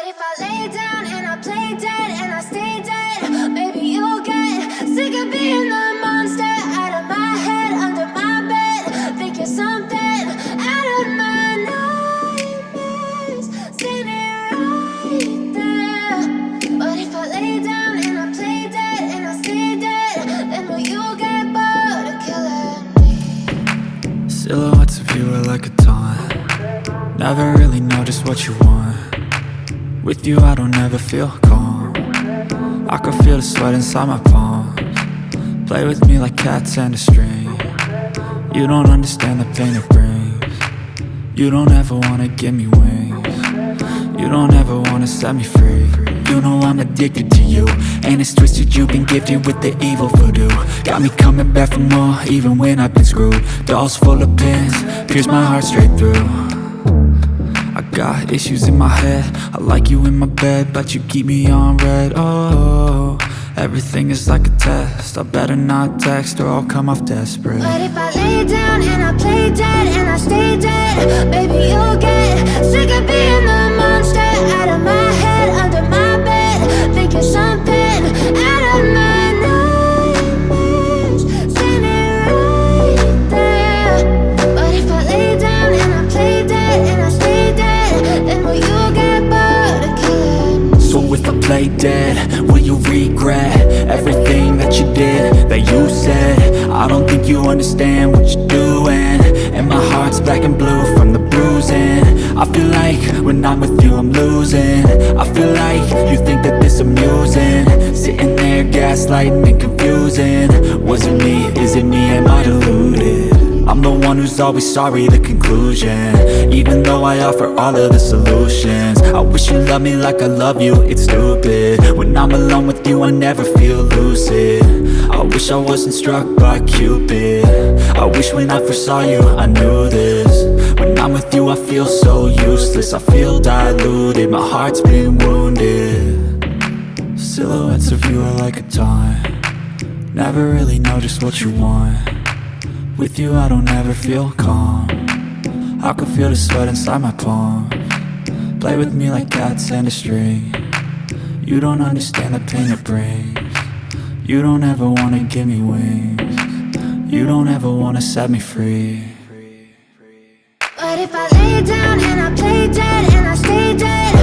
if I lay down and I play dead and I stay dead, maybe you'll get sick of being the monster out of my head, under my bed. Think you're something out of my nightmares, standing right there. But if I lay down and I play dead and I stay dead, then will you get bored of killing me? Silhouettes of you are like a taunt. Never really know just what you want. With you I don't ever feel calm. I can feel the sweat inside my palms. Play with me like cats and a string. You don't understand the pain it brings. You don't ever wanna give me wings. You don't ever wanna set me free. You know I'm addicted to you, and it's twisted, you've been gifted with the evil voodoo. Got me coming back for more, even when I've been screwed. Dolls full of pins, pierce my heart straight through. I got issues in my head, I like you in my bed, but you keep me on red. Oh, everything is like a test, I better not text or I'll come off desperate. But if I lay down and I play dead and I stay dead, baby you'll get sick of being the monster out of my head, under my bed. Think you're something out of my nightmares, standing right there. But if I lay down and I play dead and I stay dead, then will you get bored of killing me? So if I play dead, will you regret everything that you did, that you said? I don't think you understand what you're doing, and my heart's black and blue from the bruising. I feel like when I'm with you I'm losing. I feel like you think that this amusing, sitting there gaslighting and confusing. Was it me? Is it me? Am I deluded? I'm the one who's always sorry, the conclusion, even though I offer all of the solutions. I wish you loved me like I love you, it's stupid. When I'm alone with you I never feel lucid. I wish I wasn't struck by Cupid. I wish when I first saw you I knew this. When I'm with you I feel so useless, I feel diluted, my heart's been wounded. Silhouettes of you are like a taunt. Never really know just what you want. With you I don't ever feel calm. I can feel the sweat inside my palms. Play with me like cats and a string. You don't understand the pain it brings. You don't ever wanna give me wings. You don't ever wanna set me free. But if I lay down and I play dead and I stay dead,